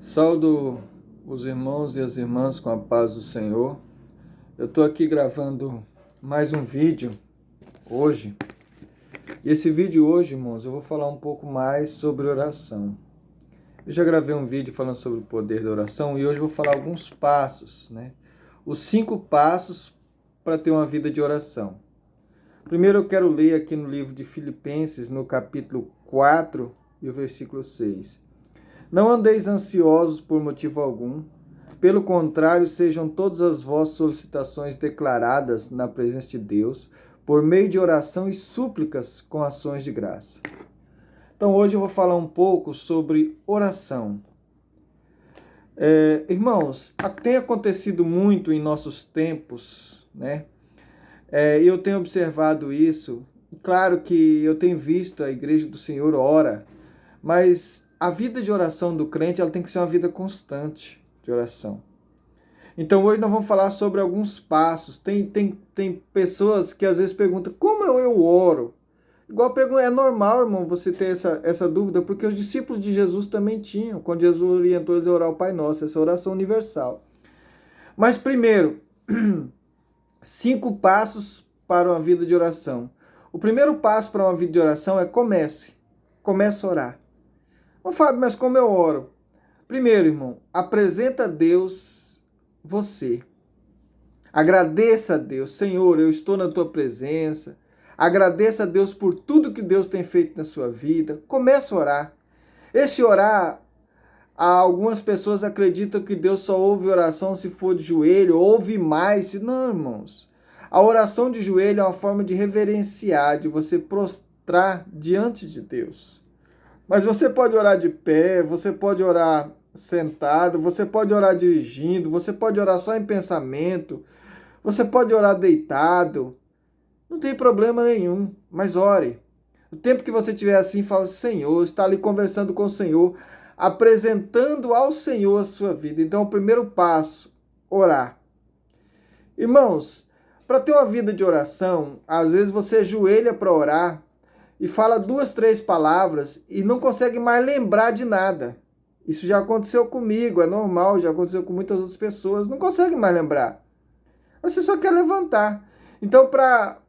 Saúdo os irmãos e as irmãs com a paz do Senhor. Eu estou aqui gravando mais um vídeo hoje. E esse vídeo hoje, irmãos, eu vou falar um pouco mais sobre oração. Eu já gravei um vídeo falando sobre o poder da oração e hoje eu vou falar alguns passos, né? Os 5 passos para ter uma vida de oração. Primeiro eu quero ler aqui no livro de Filipenses, no capítulo 4 e o versículo 6. Não andeis ansiosos por motivo algum, pelo contrário, sejam todas as vossas solicitações declaradas na presença de Deus, por meio de oração e súplicas com ações de graça. Então hoje eu vou falar um pouco sobre oração. Irmãos, tem acontecido muito em nossos tempos, né? Eu tenho observado isso. Claro que eu tenho visto a Igreja do Senhor ora, mas a vida de oração do crente ela tem que ser uma vida constante de oração. Então hoje nós vamos falar sobre alguns passos. Tem pessoas que às vezes perguntam, como eu oro? Igual pergunta, é normal, irmão, você ter essa dúvida, porque os discípulos de Jesus também tinham, quando Jesus orientou eles a orar o Pai Nosso, essa oração universal. Mas primeiro, 5 passos para uma vida de oração. O primeiro passo para uma vida de oração é comece a orar. Ô Fábio, mas como eu oro? Primeiro, irmão, apresenta a Deus você. Agradeça a Deus. Senhor, eu estou na tua presença. Agradeça a Deus por tudo que Deus tem feito na sua vida. Comece a orar. Esse orar, algumas pessoas acreditam que Deus só ouve oração se for de joelho, ouve mais. Não, irmãos. A oração de joelho é uma forma de reverenciar, de você prostrar diante de Deus. Mas você pode orar de pé, você pode orar sentado, você pode orar dirigindo, você pode orar só em pensamento, você pode orar deitado. Não tem problema nenhum, mas ore. O tempo que você estiver assim, fala, Senhor, está ali conversando com o Senhor, apresentando ao Senhor a sua vida. Então, o primeiro passo, orar. Irmãos, para ter uma vida de oração, às vezes você ajoelha para orar, e fala 2, 3 palavras e não consegue mais lembrar de nada. Isso já aconteceu comigo, é normal, já aconteceu com muitas outras pessoas, não consegue mais lembrar. Você só quer levantar. Então, para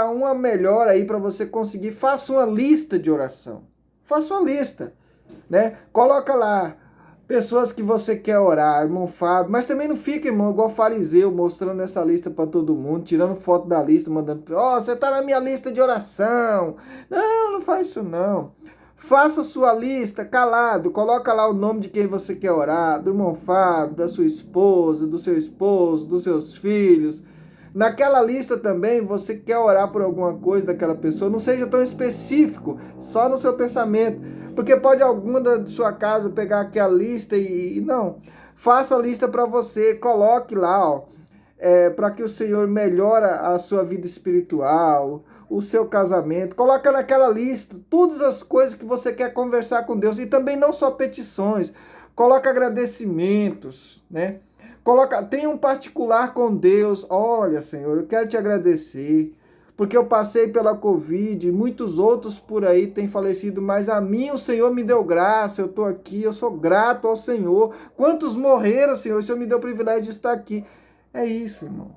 uma melhora aí, para você conseguir, faça uma lista de oração. Faça uma lista, né? Coloca lá pessoas que você quer orar, irmão Fábio, mas também não fica, irmão, igual fariseu, mostrando essa lista para todo mundo, tirando foto da lista, mandando, você tá na minha lista de oração. Não faz isso não. Faça sua lista calado, coloca lá o nome de quem você quer orar, do irmão Fábio, da sua esposa, do seu esposo, dos seus filhos. Naquela lista também, você quer orar por alguma coisa daquela pessoa, não seja tão específico, só no seu pensamento, porque pode alguma da sua casa pegar aquela lista e não. Faça a lista para você, coloque lá, para que o Senhor melhore a sua vida espiritual, o seu casamento. Coloca naquela lista todas as coisas que você quer conversar com Deus, e também não só petições, coloca agradecimentos, né? Tenha um particular com Deus. Olha, Senhor, eu quero te agradecer, porque eu passei pela Covid, e muitos outros por aí têm falecido, mas a mim o Senhor me deu graça, eu estou aqui, eu sou grato ao Senhor. Quantos morreram, Senhor, o Senhor me deu o privilégio de estar aqui. É isso, irmão.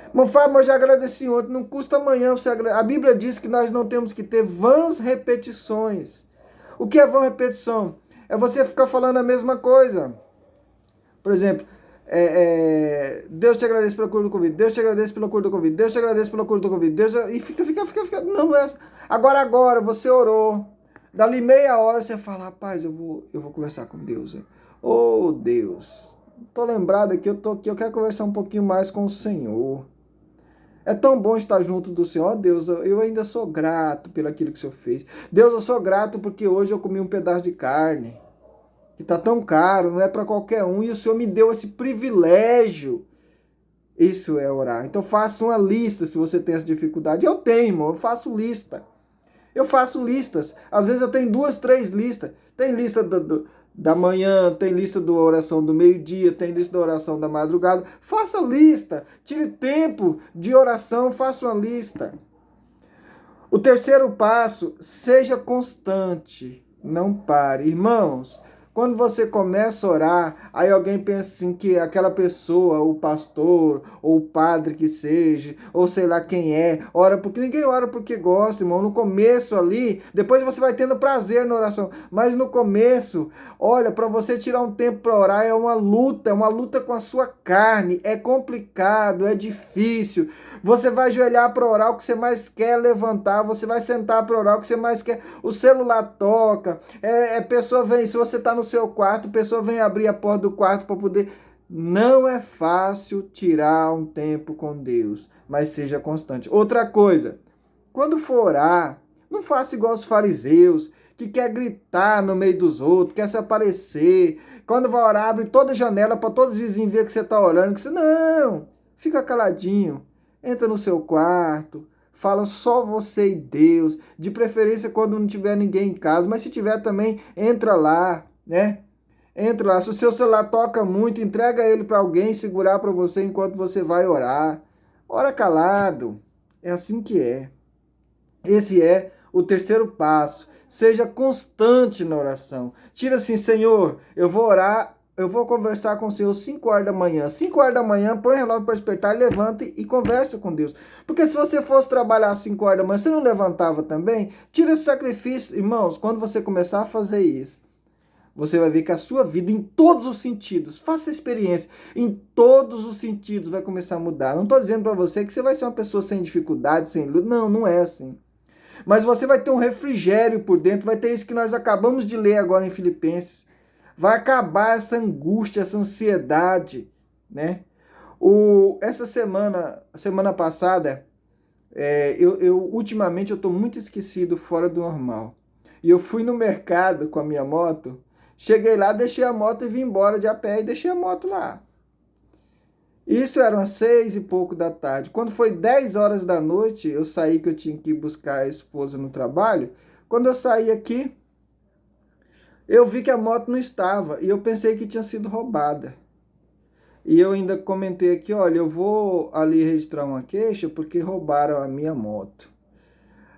Irmão Fábio, eu já agradeci ontem, não custa amanhã você agradecer. A Bíblia diz que nós não temos que ter vãs repetições. O que é vã repetição? É você ficar falando a mesma coisa. Por exemplo, Deus te agradece pela cura do Covid, Deus te agradece pela cura do Covid, Deus te agradece pela cura do Covid, e fica, não é. Agora, você orou, dali meia hora você fala, rapaz, eu vou conversar com Deus, hein? Oh Deus, tô lembrado aqui, eu quero conversar um pouquinho mais com o Senhor, é tão bom estar junto do Senhor. Oh Deus, eu ainda sou grato pelo aquilo que o Senhor fez, Deus, eu sou grato porque hoje eu comi um pedaço de carne, que está tão caro, não é para qualquer um, e o Senhor me deu esse privilégio. Isso é orar. Então faça uma lista se você tem essa dificuldade. Eu tenho, irmão, eu faço lista. Eu faço listas. Às vezes eu tenho 2, 3 listas. Tem lista da manhã, tem lista da oração do meio-dia, tem lista da oração da madrugada. Faça lista. Tire tempo de oração, faça uma lista. O terceiro passo, seja constante. Não pare. Irmãos, Quando você começa a orar, aí alguém pensa assim que aquela pessoa, o pastor, ou o padre que seja, ou sei lá quem é, ora porque ninguém ora porque gosta, irmão. No começo ali, depois você vai tendo prazer na oração, mas no começo, olha, para você tirar um tempo para orar é uma luta com a sua carne, é complicado, é difícil. Você vai ajoelhar para orar, o que você mais quer é levantar, você vai sentar para orar, o que você mais quer, o celular toca, pessoa vem, se você está no seu quarto, a pessoa vem abrir a porta do quarto para poder. Não é fácil tirar um tempo com Deus, mas seja constante. Outra coisa, quando for orar, não faça igual os fariseus, que quer gritar no meio dos outros, quer se aparecer. Quando vai orar, abre toda a janela para todos os vizinhos verem que você está orando. Que você, não, fica caladinho. Entra no seu quarto, fala só você e Deus. De preferência quando não tiver ninguém em casa, mas se tiver também, entra lá, né? Entra lá. Se o seu celular toca muito, entrega ele para alguém segurar para você enquanto você vai orar. Ora calado. É assim que é. Esse é o terceiro passo. Seja constante na oração. Tira assim, Senhor, eu vou orar, eu vou conversar com o Senhor 5 horas da manhã. 5 horas da manhã, põe o relógio para despertar, levanta e conversa com Deus. Porque se você fosse trabalhar às 5 horas da manhã, você não levantava também? Tira esse sacrifício. Irmãos, quando você começar a fazer isso, você vai ver que a sua vida, em todos os sentidos, faça a experiência, em todos os sentidos vai começar a mudar. Não estou dizendo para você que você vai ser uma pessoa sem dificuldade, sem luta. Não, não é assim. Mas você vai ter um refrigério por dentro, vai ter isso que nós acabamos de ler agora em Filipenses. Vai acabar essa angústia, essa ansiedade, né? Essa semana passada, ultimamente eu estou muito esquecido, fora do normal. E eu fui no mercado com a minha moto, cheguei lá, deixei a moto e vim embora de a pé e deixei a moto lá. Isso eram às 6 e pouco da tarde. Quando foi 10 horas da noite, eu saí que eu tinha que ir buscar a esposa no trabalho. Quando eu saí aqui, eu vi que a moto não estava e eu pensei que tinha sido roubada. E eu ainda comentei aqui, olha, eu vou ali registrar uma queixa porque roubaram a minha moto.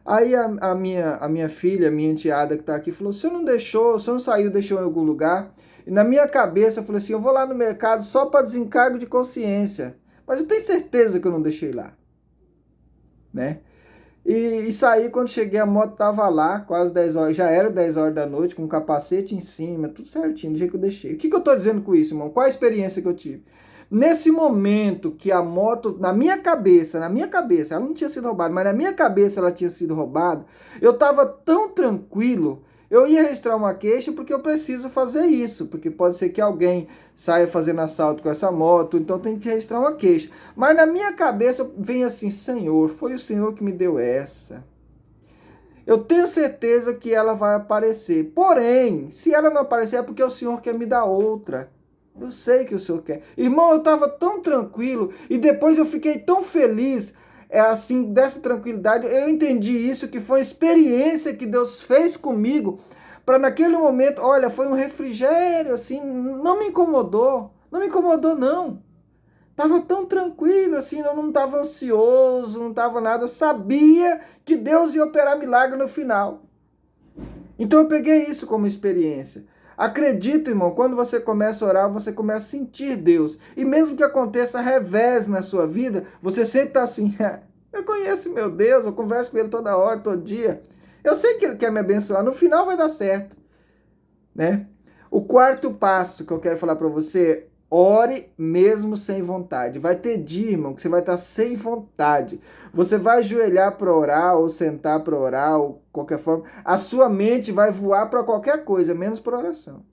Aí a minha filha, a minha enteada que está aqui, falou, você não saiu, deixou em algum lugar? E na minha cabeça eu falei assim, eu vou lá no mercado só para desencargo de consciência. Mas eu tenho certeza que eu não deixei lá, né? E saí, quando cheguei, a moto tava lá, quase 10 horas, já era 10 horas da noite, com um capacete em cima, tudo certinho, do jeito que eu deixei. O que eu tô dizendo com isso, irmão? Qual a experiência que eu tive? Nesse momento que a moto, na minha cabeça, ela não tinha sido roubada, mas na minha cabeça ela tinha sido roubada, eu tava tão tranquilo. Eu ia registrar uma queixa porque eu preciso fazer isso, porque pode ser que alguém saia fazendo assalto com essa moto, então tem que registrar uma queixa. Mas na minha cabeça vem assim, Senhor, foi o Senhor que me deu essa. Eu tenho certeza que ela vai aparecer. Porém, se ela não aparecer é porque o Senhor quer me dar outra. Eu sei que o Senhor quer. Irmão, eu estava tão tranquilo e depois eu fiquei tão feliz, assim, dessa tranquilidade. Eu entendi isso, que foi a experiência que Deus fez comigo, para naquele momento, olha, foi um refrigério, assim, não me incomodou. Não me incomodou, não. Tava tão tranquilo, assim, eu não estava ansioso, não estava nada. Eu sabia que Deus ia operar milagre no final. Então eu peguei isso como experiência. Acredita, irmão, quando você começa a orar, você começa a sentir Deus. E mesmo que aconteça revés na sua vida, você sempre está assim, eu conheço meu Deus, eu converso com Ele toda hora, todo dia. Eu sei que Ele quer me abençoar, no final vai dar certo, né? O quarto passo que eu quero falar para você, ore mesmo sem vontade. Vai ter dia, irmão, que você vai estar sem vontade. Você vai ajoelhar para orar, ou sentar para orar, ou qualquer forma. A sua mente vai voar para qualquer coisa, menos para oração.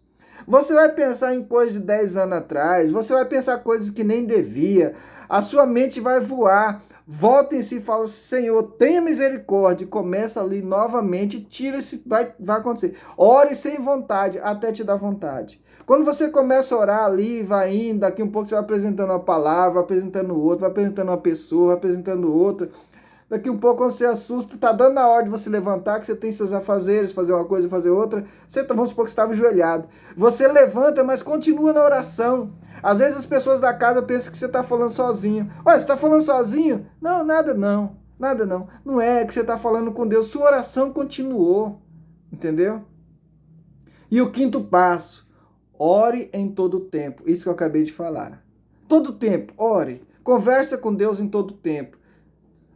Você vai pensar em coisas de 10 anos atrás, você vai pensar coisas que nem devia. A sua mente vai voar. Volta em si e fala, Senhor, tenha misericórdia. E começa ali novamente, tira esse, vai acontecer. Ore sem vontade, até te dar vontade. Quando você começa a orar ali, vai indo, daqui um pouco você vai apresentando uma palavra, vai apresentando outra, vai apresentando uma pessoa, vai apresentando outra. Daqui um pouco, quando você assusta, tá dando a hora de você levantar, que você tem seus afazeres, fazer uma coisa, fazer outra. Vamos supor que você estava ajoelhado. Você levanta, mas continua na oração. Às vezes as pessoas da casa pensam que você está falando sozinho. Olha, você está falando sozinho? Não, nada não. Nada não. Não é que você está falando com Deus. Sua oração continuou. Entendeu? E o quinto passo. ore em todo tempo. Isso que eu acabei de falar. Todo tempo, ore. Conversa com Deus em todo tempo.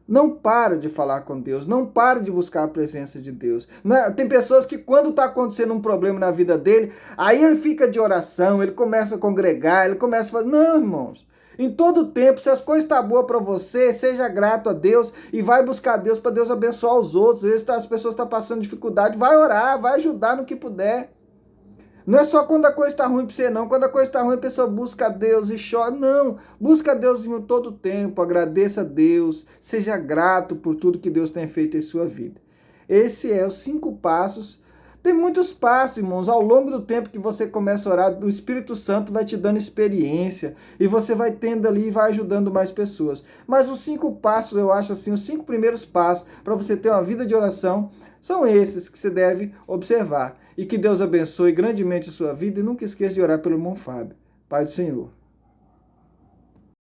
Não para de falar com Deus, não para de buscar a presença de Deus. Tem pessoas que quando está acontecendo um problema na vida dele, aí ele fica de oração, ele começa a congregar, ele começa a fazer... Não, irmãos. Em todo tempo, se as coisas estão boas para você, seja grato a Deus e vai buscar Deus para Deus abençoar os outros. Às vezes as pessoas estão passando dificuldade, vai orar, vai ajudar no que puder. Não é só quando a coisa está ruim para você, não. Quando a coisa está ruim, a pessoa busca a Deus e chora. Não, busca a Deus em todo o tempo, agradeça a Deus, seja grato por tudo que Deus tem feito em sua vida. Esse é os 5 passos. Tem muitos passos, irmãos. Ao longo do tempo que você começa a orar, o Espírito Santo vai te dando experiência e você vai tendo ali e vai ajudando mais pessoas. Mas os 5 passos, eu acho assim, os 5 primeiros passos para você ter uma vida de oração são esses que você deve observar. E que Deus abençoe grandemente a sua vida e nunca esqueça de orar pelo irmão Fábio. Pai do Senhor.